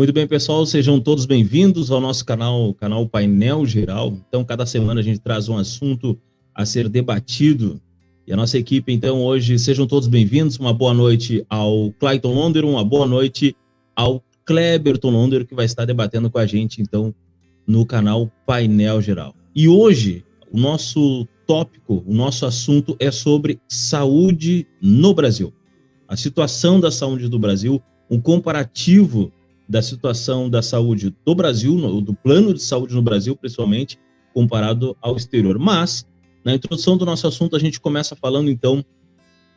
Muito bem, pessoal, sejam todos bem-vindos ao nosso canal Painel Geral. Então, cada semana a gente traz um assunto a ser debatido. E a nossa equipe, então, hoje, sejam todos bem-vindos. Uma boa noite ao Clayton Londer, uma boa noite ao Cleberton Londer, que vai estar debatendo com a gente, então, no canal Painel Geral. E hoje, o nosso tópico, o nosso assunto é sobre saúde no Brasil. A situação da saúde do Brasil, um comparativo da situação da saúde do Brasil, do plano de saúde no Brasil, principalmente, comparado ao exterior. Mas, na introdução do nosso assunto, a gente começa falando, então,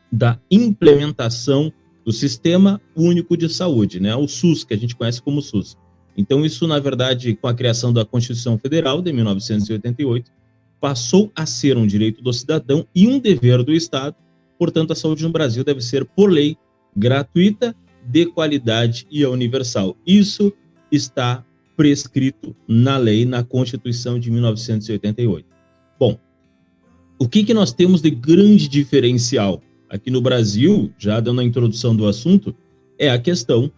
da implementação do Sistema Único de Saúde, né? O SUS, que a gente conhece como SUS. Então, isso, na verdade, com a criação da Constituição Federal, de 1988, passou a ser um direito do cidadão e um dever do Estado. Portanto, a saúde no Brasil deve ser, por lei, gratuita, de qualidade e universal. Isso está prescrito na lei, na Constituição de 1988. Bom, o que nós temos de grande diferencial aqui no Brasil, já dando a introdução do assunto, é a questão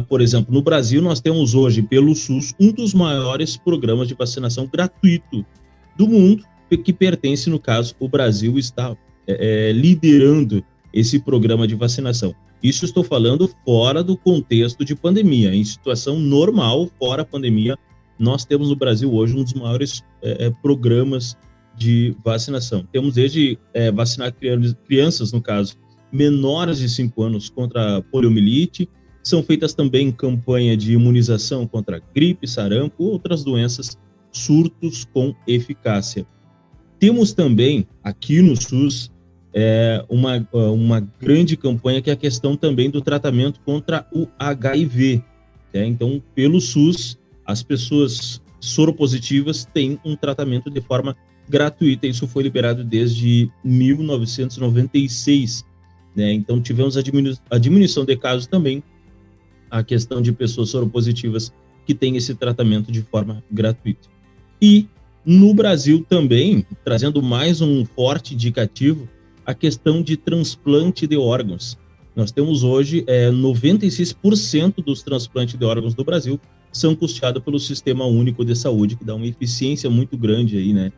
por exemplo, no Brasil nós temos hoje, pelo SUS, um dos maiores programas de vacinação gratuito do mundo, que pertence, no caso, o Brasil está liderando esse programa de vacinação. Isso estou falando fora do contexto de pandemia. Em situação normal, fora a pandemia, nós temos no Brasil hoje um dos maiores programas de vacinação. Temos desde vacinar crianças, no caso, menores de 5 anos contra a poliomielite. São feitas também campanha de imunização contra gripe, sarampo, outras doenças, surtos com eficácia. Temos também, aqui no SUS, uma grande campanha que é a questão também do tratamento contra o HIV. Então, pelo SUS, as pessoas soropositivas têm um tratamento de forma gratuita. Isso foi liberado desde 1996. Então, tivemos a diminuição de casos também, a questão de pessoas soropositivas que têm esse tratamento de forma gratuita. E no Brasil também, trazendo mais um forte indicativo, a questão de transplante de órgãos. Nós temos hoje 96% dos transplantes de órgãos do Brasil são custeados pelo Sistema Único de Saúde, que dá uma eficiência muito grande aí, né?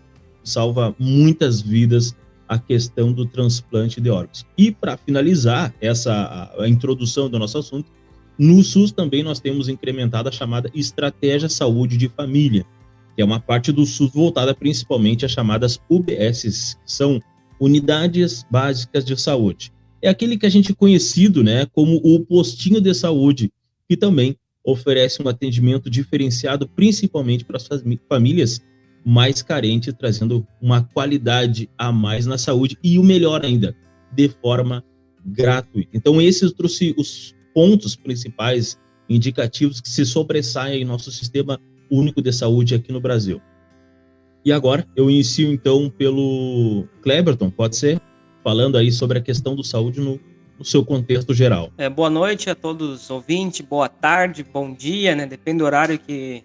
Salva muitas vidas a questão do transplante de órgãos. E para finalizar a introdução do nosso assunto, no SUS também nós temos incrementado a chamada Estratégia Saúde de Família, que é uma parte do SUS voltada principalmente às chamadas UBSs, que são Unidades Básicas de Saúde. É aquele que a gente conhecido, né, como o postinho de saúde, que também oferece um atendimento diferenciado, principalmente para as famílias mais carentes, trazendo uma qualidade a mais na saúde e o melhor ainda, de forma gratuita. Então, esses trouxe os pontos principais indicativos que se sobressaem em nosso Sistema Único de Saúde aqui no Brasil. E agora eu inicio então pelo Cleberton, pode ser? Falando aí sobre a questão do saúde no seu contexto geral. Boa noite a todos os ouvintes, boa tarde, bom dia, né? Depende do horário que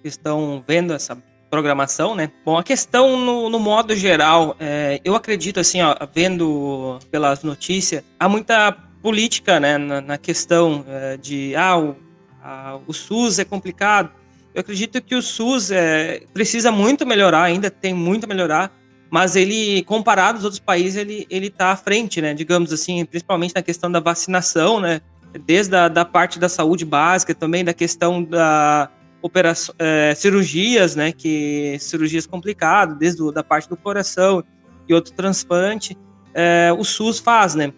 estão vendo essa programação, né? Bom, a questão no modo geral, eu acredito assim, vendo pelas notícias, há muita política, né, na questão de o SUS é complicado. Eu acredito que o SUS precisa muito melhorar, ainda tem muito a melhorar, mas ele, comparado aos outros países, ele está à frente, né? Digamos assim, principalmente na questão da vacinação, né? Desde da parte da saúde básica, também da questão da cirurgias, né? Cirurgias complicadas, desde da parte do coração e outro transplante, o SUS faz, né?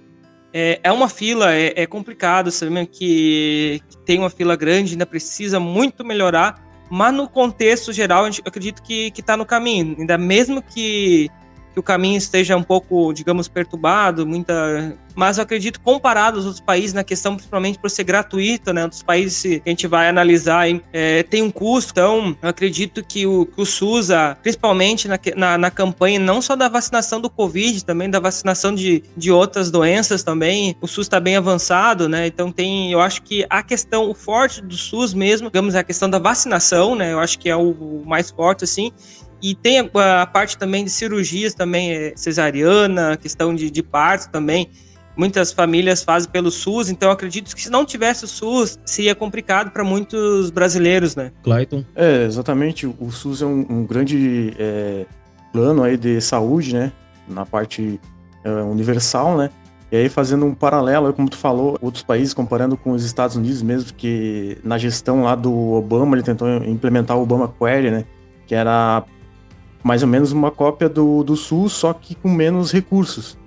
É uma fila, é complicado, sabe? Que tem uma fila grande, ainda precisa muito melhorar. Mas no contexto geral, eu acredito que está no caminho. Ainda mesmo que o caminho esteja um pouco, digamos, perturbado, mas eu acredito, comparado aos outros países, na questão principalmente por ser gratuito, né? Outros países que a gente vai analisar, tem um custo. Então, eu acredito que o SUS, principalmente na campanha, não só da vacinação do Covid, também da vacinação de outras doenças também, o SUS está bem avançado, né? Então, eu acho que o forte do SUS mesmo, digamos, é a questão da vacinação, né? Eu acho que é o mais forte, assim. E tem a parte também de cirurgias também, cesariana, questão de parto também. muitas famílias fazem pelo SUS, então eu acredito que se não tivesse o SUS, seria complicado para muitos brasileiros, né? Clayton? Exatamente. O SUS é um grande plano aí de saúde, né? Na parte universal, né? E aí, fazendo um paralelo, como tu falou, outros países, comparando com os Estados Unidos mesmo, que na gestão lá do Obama, ele tentou implementar o Obamacare, né? Que era mais ou menos uma cópia do SUS, só que com menos recursos.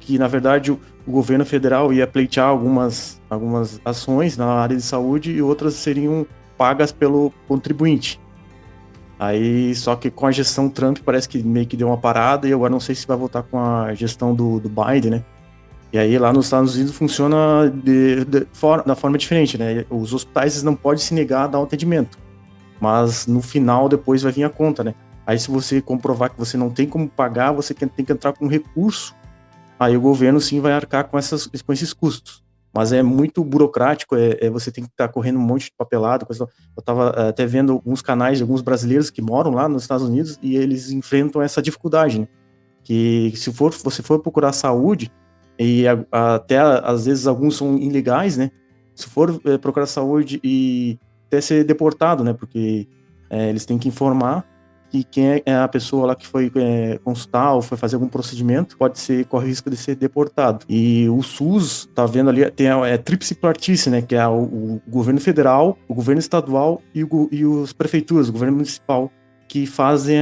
Que na verdade, o governo federal ia pleitear algumas ações na área de saúde e outras seriam pagas pelo contribuinte. Aí, só que com a gestão Trump parece que meio que deu uma parada e agora não sei se vai voltar com a gestão do Biden, né? E aí lá nos Estados Unidos funciona da forma diferente, né? Os hospitais não podem se negar a dar um atendimento, mas no final depois vai vir a conta, né? Aí se você comprovar que você não tem como pagar, você tem que entrar com recurso, aí o governo sim vai arcar com esses custos. Mas é muito burocrático, você tem que estar correndo um monte de papelado. Eu estava até vendo alguns canais de alguns brasileiros que moram lá nos Estados Unidos e eles enfrentam essa dificuldade, né? Que se você for procurar saúde, e até às vezes alguns são ilegais, né? Se for procurar saúde e até ser deportado, né? Porque eles têm que informar que quem é a pessoa lá que foi consultar ou foi fazer algum procedimento corre risco de ser deportado. E o SUS, tá vendo ali, tem a tríplice partice, né, que é o governo federal, o governo estadual e os prefeituras, o governo municipal, que fazem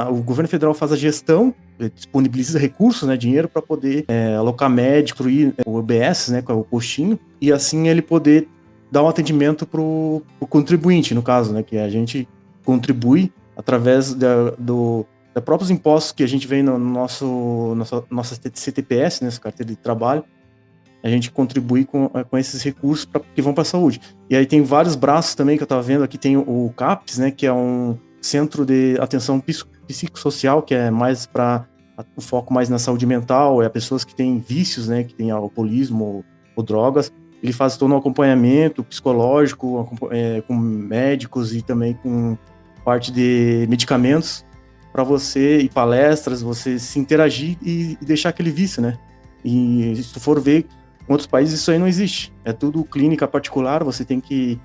o governo federal faz a gestão, disponibiliza recursos, né, dinheiro para poder alocar médico, o UBS, né, que é o postinho, e assim ele poder dar um atendimento pro contribuinte, no caso, né, que a gente contribui através dos próprios impostos que a gente vem no nossa CTPS, né, carteira de trabalho, a gente contribui com esses recursos que vão para a saúde. E aí tem vários braços também que eu estava vendo, aqui tem o CAPS, né, que é um centro de atenção psicossocial, que é mais para o foco mais na saúde mental, pessoas que têm vícios, né, que têm alcoolismo ou drogas. Ele faz todo um acompanhamento psicológico com médicos e também com parte de medicamentos para você, e palestras, você se interagir e deixar aquele vício, né? E se tu for ver, em outros países isso aí não existe. É tudo clínica particular, você tem que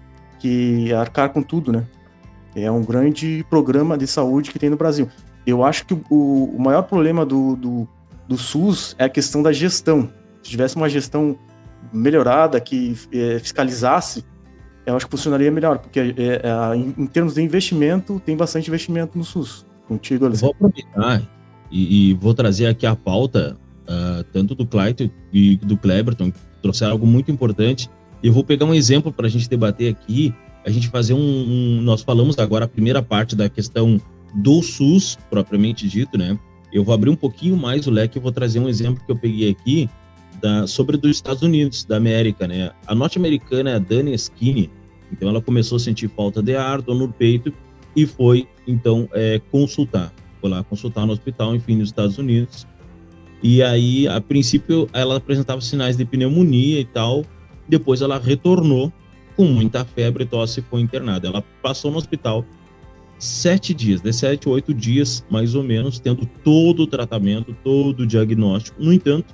arcar com tudo, né? É um grande programa de saúde que tem no Brasil. Eu acho que o maior problema do SUS é a questão da gestão. Se tivesse uma gestão melhorada, que fiscalizasse, eu acho que funcionaria melhor, porque em termos de investimento, tem bastante investimento no SUS. Contigo, Alessandro. Vou aproveitar e vou trazer aqui a pauta, tanto do Clayton e do Cleberton, que trouxeram algo muito importante. E eu vou pegar um exemplo para a gente debater aqui, a gente fazer nós falamos agora a primeira parte da questão do SUS, propriamente dito, né? Eu vou abrir um pouquinho mais o leque e vou trazer um exemplo que eu peguei aqui, sobre dos Estados Unidos, da América, né? A norte-americana é a Dani Skinny, então ela começou a sentir falta de ar, dor no peito e foi, então, foi lá consultar no hospital, enfim, nos Estados Unidos. E aí, a princípio, ela apresentava sinais de pneumonia e tal, depois ela retornou com muita febre, tosse e foi internada. Ela passou no hospital 7 dias, de 7 a 8 dias, mais ou menos, tendo todo o tratamento, todo o diagnóstico. No entanto,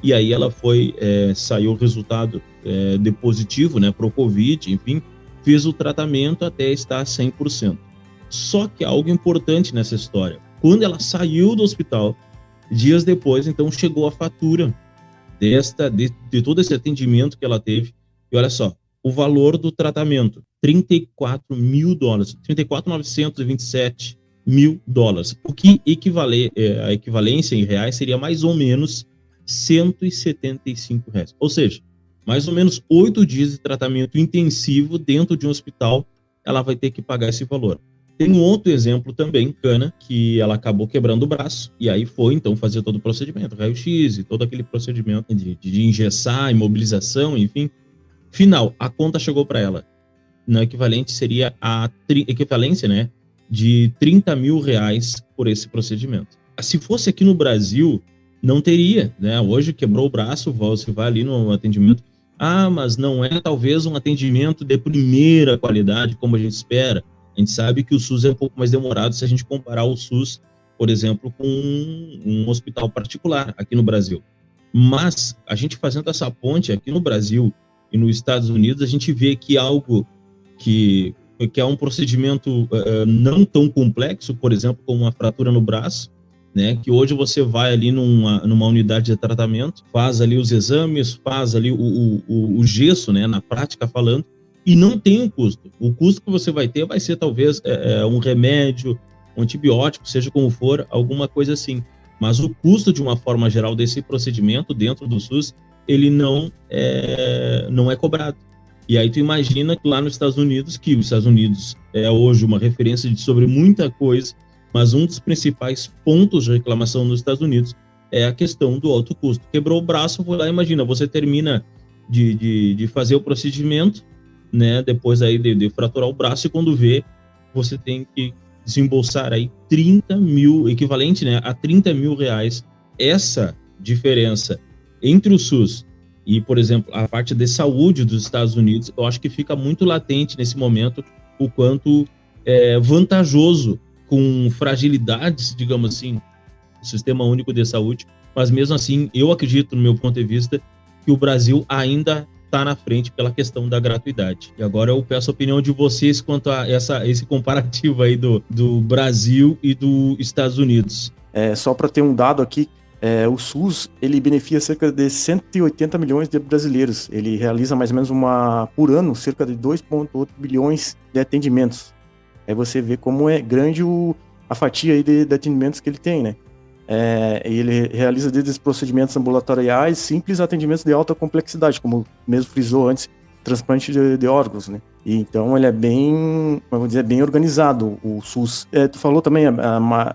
e aí ela saiu o resultado de positivo, né, para o Covid, enfim, fez o tratamento até estar 100%. Só que algo importante nessa história, quando ela saiu do hospital, dias depois, então, chegou a fatura de todo esse atendimento que ela teve, e olha só, o valor do tratamento, $34 mil, $34.927 mil, o que a equivalência em reais seria mais ou menos R$175. Ou seja, mais ou menos 8 dias de tratamento intensivo dentro de um hospital, ela vai ter que pagar esse valor. Tem um outro exemplo também, Cana, que ela acabou quebrando o braço, e aí foi, então, fazer todo o procedimento, raio-x e todo aquele procedimento de engessar, imobilização, enfim. Final, a conta chegou para ela. No equivalente seria a equivalência, né, de R$30 mil por esse procedimento. Se fosse aqui no Brasil, não teria, né? Hoje quebrou o braço, você vai ali no atendimento. Mas não é talvez um atendimento de primeira qualidade, como a gente espera. A gente sabe que o SUS é um pouco mais demorado se a gente comparar o SUS, por exemplo, com um hospital particular aqui no Brasil. Mas a gente fazendo essa ponte aqui no Brasil e nos Estados Unidos, a gente vê que algo que é um procedimento não tão complexo, por exemplo, como uma fratura no braço, né, que hoje você vai ali numa unidade de tratamento, faz ali os exames, faz ali o gesso, né, na prática falando, e não tem um custo. O custo que você vai ter vai ser talvez um remédio, um antibiótico, seja como for, alguma coisa assim. Mas o custo, de uma forma geral, desse procedimento dentro do SUS, ele não é cobrado. E aí tu imagina que lá nos Estados Unidos, que os Estados Unidos é hoje uma referência sobre muita coisa, mas um dos principais pontos de reclamação nos Estados Unidos é a questão do alto custo. Quebrou o braço, foi lá, imagina, você termina de fazer o procedimento, né, depois aí de fraturar o braço, e quando vê, você tem que desembolsar aí 30 mil, equivalente, né, a 30 mil reais. Essa diferença entre o SUS e, por exemplo, a parte de saúde dos Estados Unidos, eu acho que fica muito latente nesse momento o quanto é vantajoso, com fragilidades, digamos assim, o Sistema Único de Saúde, mas mesmo assim, eu acredito, no meu ponto de vista, que o Brasil ainda está na frente pela questão da gratuidade. E agora eu peço a opinião de vocês quanto a esse comparativo aí do Brasil e dos Estados Unidos. Só para ter um dado aqui, o SUS, ele beneficia cerca de 180 milhões de brasileiros. Ele realiza mais ou menos por ano, cerca de 2,8 bilhões de atendimentos. Aí você vê como é grande a fatia aí de atendimentos que ele tem, né? Ele realiza desde os procedimentos ambulatoriais, simples, atendimentos de alta complexidade, como mesmo frisou antes, transplante de órgãos, né? E então ele é bem, vamos dizer, bem organizado, o SUS. Tu falou também,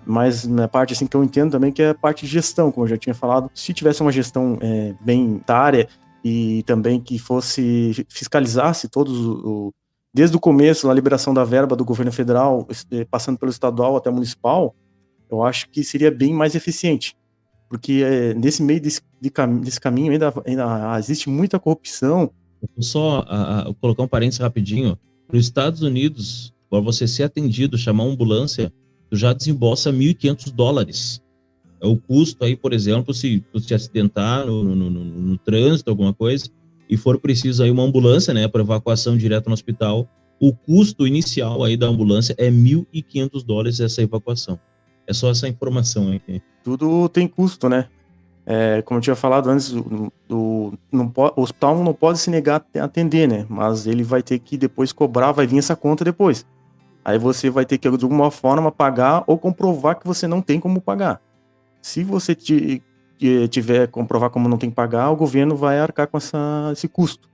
mais na parte assim que eu entendo também, que é a parte de gestão, como eu já tinha falado. Se tivesse uma gestão bem etária e também que fiscalizasse desde o começo, na liberação da verba do governo federal, passando pelo estadual até municipal, eu acho que seria bem mais eficiente. Porque nesse meio desse caminho ainda existe muita corrupção. Vou só colocar um parênteses rapidinho. Nos Estados Unidos, para você ser atendido, chamar uma ambulância, tu já desembolsa $1.500. É o custo aí, por exemplo, se tu te acidentar no trânsito, alguma coisa, e for preciso aí uma ambulância, né, para evacuação direto no hospital, o custo inicial aí da ambulância é $1.500 essa evacuação. É só essa informação aí. Tudo tem custo, né? Como eu tinha falado antes, o hospital não pode se negar a atender, né? Mas ele vai ter que depois cobrar, vai vir essa conta depois. Aí você vai ter que, de alguma forma, pagar ou comprovar que você não tem como pagar. Se você tiver comprovar como não tem que pagar, o governo vai arcar com esse custo.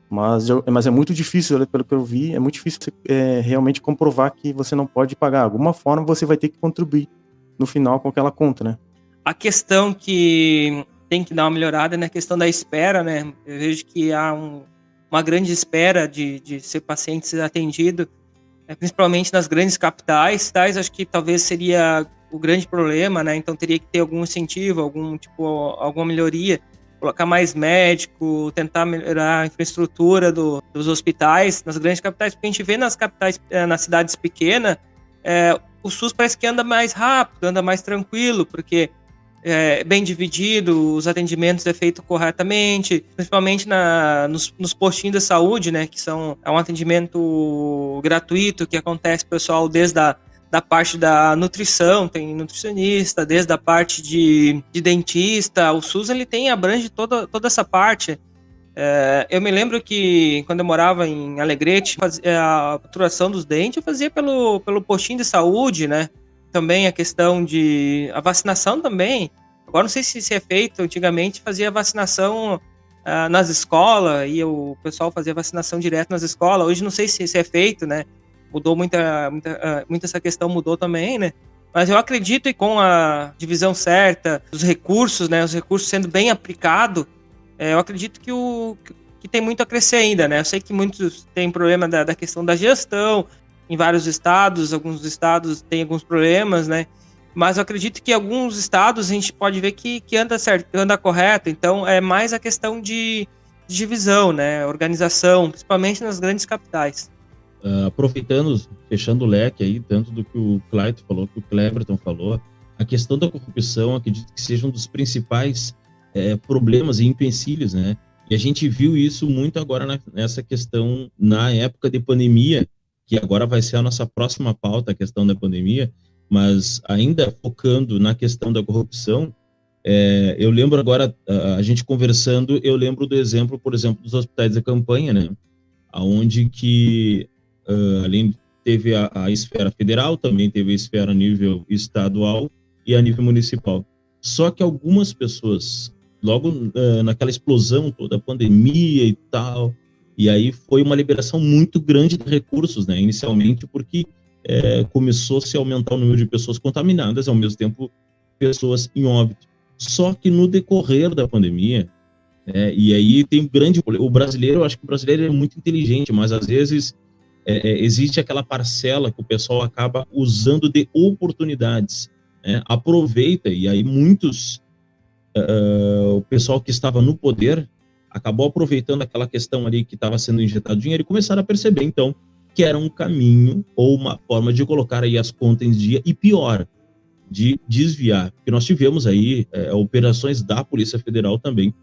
Mas é muito difícil, pelo que eu vi, é muito difícil realmente comprovar que você não pode pagar. De alguma forma você vai ter que contribuir no final com aquela conta, né? A questão que tem que dar uma melhorada é na questão da espera, né? Eu vejo que há uma grande espera de ser paciente ser atendido, principalmente nas grandes capitais. Acho que talvez seria o grande problema, né? Então teria que ter algum incentivo, alguma melhoria, colocar mais médico, tentar melhorar a infraestrutura dos hospitais nas grandes capitais, porque a gente vê nas capitais, nas cidades pequenas, o SUS parece que anda mais rápido, anda mais tranquilo, porque é bem dividido, os atendimentos é feito corretamente, principalmente nos postinhos de saúde, né, que é um atendimento gratuito que acontece, pessoal, desde da parte da nutrição, tem nutricionista, desde a parte de dentista. O SUS ele abrange toda essa parte. Eu me lembro que quando eu morava em Alegrete, a faturação dos dentes eu fazia pelo postinho de saúde, né? Também a questão a vacinação também. Agora não sei se é feito, antigamente fazia vacinação nas escolas, e o pessoal fazia vacinação direto nas escolas. Hoje não sei se é feito, né? Mudou muita essa questão, mudou também, né? Mas eu acredito que com a divisão certa, os recursos, né? Os recursos sendo bem aplicados, eu acredito que tem muito a crescer ainda, né? Eu sei que muitos têm problema da questão da gestão, em vários estados, alguns estados têm alguns problemas, né? Mas eu acredito que alguns estados a gente pode ver que anda certo, anda correto. Então é mais a questão de divisão, né? Organização, principalmente nas grandes capitais. Aproveitando, fechando o leque aí, tanto do que o Clayton falou, que o Cleberton falou, a questão da corrupção, acredito que seja um dos principais problemas e empecilhos, né? E a gente viu isso muito agora nessa questão, na época de pandemia, que agora vai ser a nossa próxima pauta, a questão da pandemia, mas ainda focando na questão da corrupção. Eu lembro agora, a gente conversando, eu lembro do exemplo, por exemplo, dos hospitais de campanha, né? Onde que, além teve a esfera federal, também teve a esfera a nível estadual e a nível municipal. Só que algumas pessoas, logo naquela explosão toda, a pandemia e tal, e aí foi uma liberação muito grande de recursos, né? Inicialmente, porque começou-se a aumentar o número de pessoas contaminadas, ao mesmo tempo, pessoas em óbito. Só que no decorrer da pandemia, e aí tem um grande problema. O brasileiro, eu acho que o brasileiro é muito inteligente, mas às vezes existe aquela parcela que o pessoal acaba usando de oportunidades, né? Aproveita, e aí o pessoal que estava no poder acabou aproveitando aquela questão ali que estava sendo injetado dinheiro e começaram a perceber, então, que era um caminho ou uma forma de colocar aí as contas em dia e, pior, de desviar, porque nós tivemos aí operações da Polícia Federal também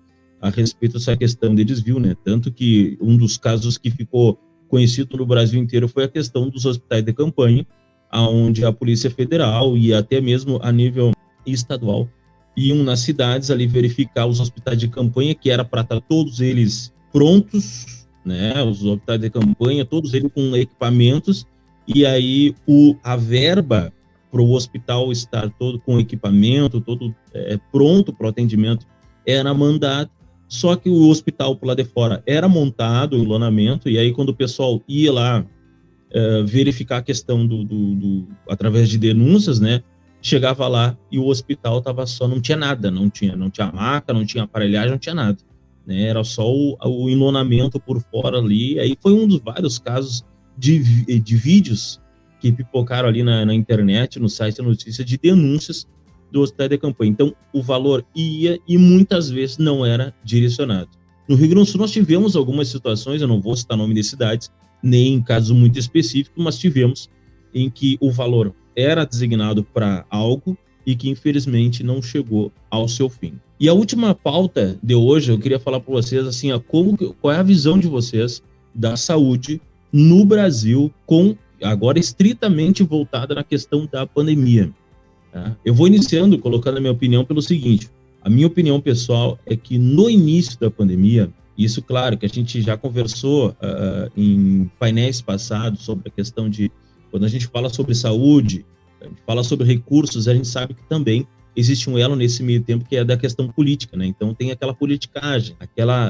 a respeito dessa questão de desvio, né? Tanto que um dos casos que ficou conhecido no Brasil inteiro foi a questão dos hospitais de campanha, onde a Polícia Federal e até mesmo a nível estadual iam nas cidades ali verificar os hospitais de campanha, que era para estar todos eles prontos, né? Os hospitais de campanha, todos eles com equipamentos, e aí a verba para o hospital estar todo com equipamento, todo pronto para o atendimento, era mandado, só que o hospital por lá de fora era montado, o lonamento, e aí quando o pessoal ia lá verificar a questão através de denúncias, né, chegava lá e o hospital não tinha nada, não tinha maca, não tinha aparelhagem, não tinha nada, né, era só o enlonamento por fora ali. Aí foi um dos vários casos de vídeos que pipocaram ali na internet, no site da notícia, de denúncias do hospital de campanha. Então, o valor ia e muitas vezes não era direcionado. No Rio Grande do Sul, nós tivemos algumas situações, eu não vou citar nome de cidades, nem em casos muito específicos, mas tivemos em que o valor era designado para algo e que, infelizmente, não chegou ao seu fim. E a última pauta de hoje, eu queria falar para vocês, assim, qual é a visão de vocês da saúde no Brasil, agora estritamente voltada na questão da pandemia. Tá? Eu vou iniciando, colocando a minha opinião pelo seguinte: a minha opinião pessoal é que no início da pandemia, isso, claro, que a gente já conversou em painéis passados sobre a questão de, quando a gente fala sobre saúde, a gente fala sobre recursos, a gente sabe que também existe um elo nesse meio tempo que é da questão política, né? Então tem aquela politicagem,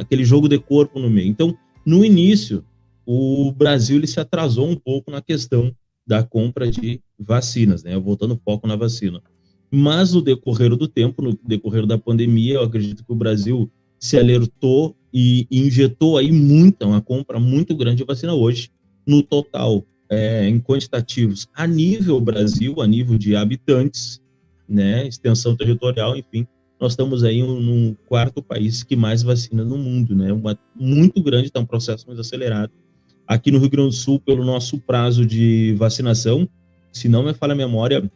aquele jogo de corpo no meio. Então, no início, o Brasil ele se atrasou um pouco na questão da compra de vacinas, né? Voltando o foco na vacina. Mas no decorrer do tempo, no decorrer da pandemia, eu acredito que o Brasil se alertou e injetou aí uma compra muito grande de vacina hoje, no total, em quantitativos, a nível Brasil, a nível de habitantes, né? Extensão territorial, enfim, nós estamos aí no quarto país que mais vacina no mundo, né? Muito grande, está um processo muito acelerado. Aqui no Rio Grande do Sul, pelo nosso prazo de vacinação, se não me falha a memória,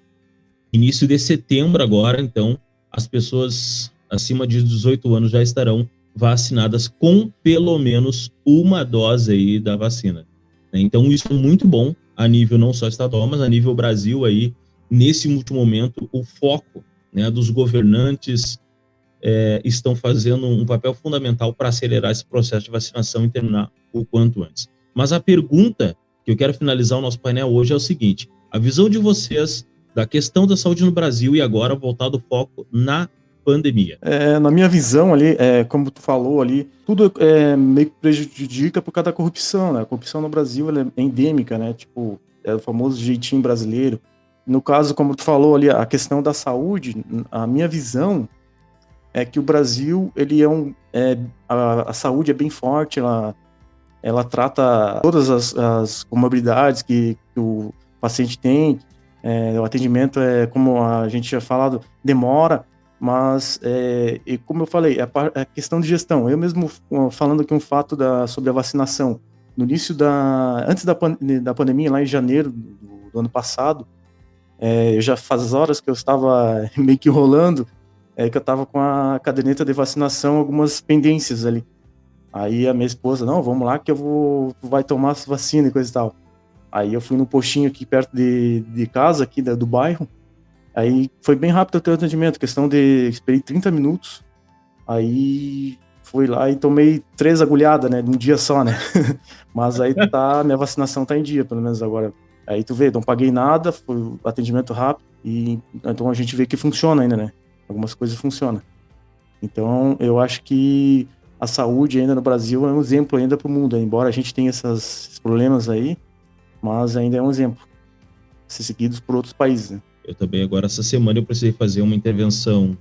início de setembro agora, então, as pessoas acima de 18 anos já estarão vacinadas com pelo menos uma dose aí da vacina. Então, isso é muito bom, a nível não só estadual, mas a nível Brasil aí, nesse último momento, o foco, né, dos governantes estão fazendo um papel fundamental para acelerar esse processo de vacinação e terminar o quanto antes. Mas a pergunta que eu quero finalizar o nosso painel hoje é o seguinte: a visão de vocês da questão da saúde no Brasil e agora voltado o foco na pandemia. Na minha visão ali, como tu falou ali, tudo meio que prejudica por causa da corrupção, né? A corrupção no Brasil ela é endêmica, né? Tipo, é o famoso jeitinho brasileiro. No caso, como tu falou ali, a questão da saúde, a minha visão é que o Brasil, ele a saúde é bem forte, ela trata todas as comorbidades que o paciente tem, o atendimento como a gente tinha falado, demora, mas, e como eu falei, a questão de gestão. Eu mesmo falando aqui um fato sobre a vacinação, no início antes da pandemia, lá em janeiro do ano passado, eu já faz horas que eu estava meio que enrolando, é que eu tava com a caderneta de vacinação, algumas pendências ali. Aí a minha esposa, não, vamos lá que tu vai tomar essa vacina e coisa e tal. Aí eu fui no postinho aqui perto de casa, aqui do bairro. Aí foi bem rápido o teu atendimento, questão de, esperei 30 minutos. Aí fui lá e tomei 3 agulhadas, né, num dia só, né. Mas aí minha vacinação tá em dia, pelo menos agora. Aí tu vê, não paguei nada, foi o atendimento rápido. E então a gente vê que funciona ainda, né. Algumas coisas funcionam. Então eu acho que a saúde ainda no Brasil é um exemplo ainda para o mundo, embora a gente tenha esses problemas aí, mas ainda é um exemplo, ser seguidos por outros países, né? Eu também, agora, essa semana, eu precisei fazer uma intervenção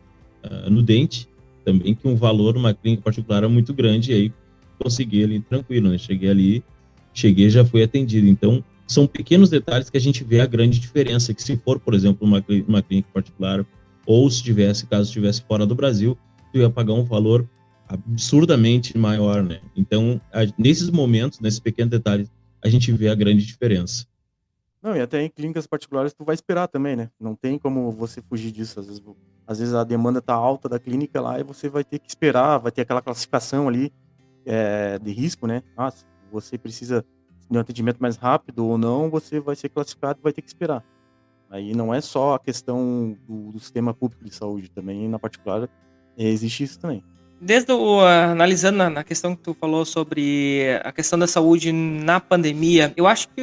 no dente, também, que um valor numa clínica particular é muito grande, e aí consegui ali tranquilo, né? Cheguei já fui atendido. Então, são pequenos detalhes que a gente vê a grande diferença, que se for, por exemplo, uma clínica particular, ou se caso estivesse fora do Brasil, tu ia pagar um valor absurdamente maior, né? Então, nesses momentos, nesses pequenos detalhes, a gente vê a grande diferença. Não, e até em clínicas particulares tu vai esperar também, né? Não tem como você fugir disso. Às vezes a demanda tá alta da clínica lá e você vai ter que esperar, vai ter aquela classificação ali de risco, né? Ah, se você precisa de um atendimento mais rápido ou não, você vai ser classificado e vai ter que esperar. Aí não é só a questão do sistema público de saúde, também na particular existe isso também. Analisando na questão que tu falou sobre a questão da saúde na pandemia, eu acho que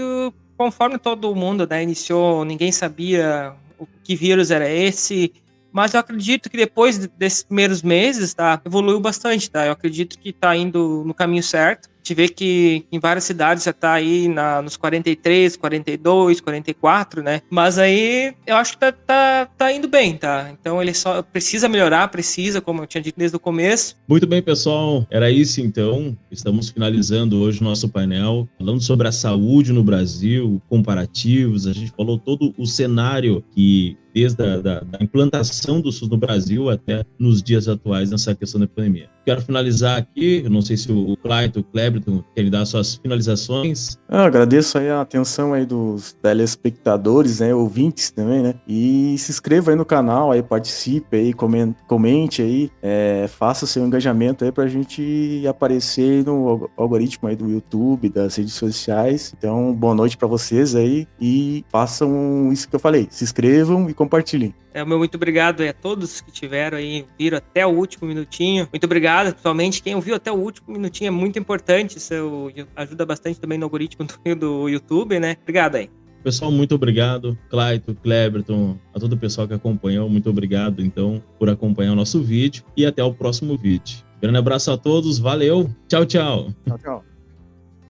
conforme todo mundo, né, iniciou, ninguém sabia o que vírus era esse, mas eu acredito que depois desses primeiros meses, tá, evoluiu bastante, tá? Eu acredito que tá indo no caminho certo. A gente vê que em várias cidades já tá aí nos 43, 42, 44, né? Mas aí eu acho que tá indo bem, tá? Então ele só precisa melhorar, como eu tinha dito desde o começo. Muito bem, pessoal. Era isso, então. Estamos finalizando hoje o nosso painel, falando sobre a saúde no Brasil, comparativos. A gente falou todo o cenário que, desde da implantação do SUS no Brasil até nos dias atuais nessa questão da pandemia. Quero finalizar aqui, eu não sei se o Clayton, o Cleberton querem dar suas finalizações. Eu agradeço aí a atenção aí dos telespectadores, né, ouvintes também, né, e se inscreva aí no canal, aí participe aí, comente aí, faça o seu engajamento aí pra gente aparecer no algoritmo aí do YouTube, das redes sociais. Então, boa noite pra vocês aí e façam isso que eu falei, se inscrevam e compartilhem. Meu muito obrigado a todos que viram até o último minutinho. Muito obrigado, principalmente quem ouviu até o último minutinho, é muito importante. Isso ajuda bastante também no algoritmo do YouTube, né? Obrigado aí. Pessoal, muito obrigado. Clayton, Cleberton, a todo o pessoal que acompanhou, muito obrigado, então, por acompanhar o nosso vídeo e até o próximo vídeo. Grande abraço a todos, valeu, tchau, tchau. Tchau, tchau.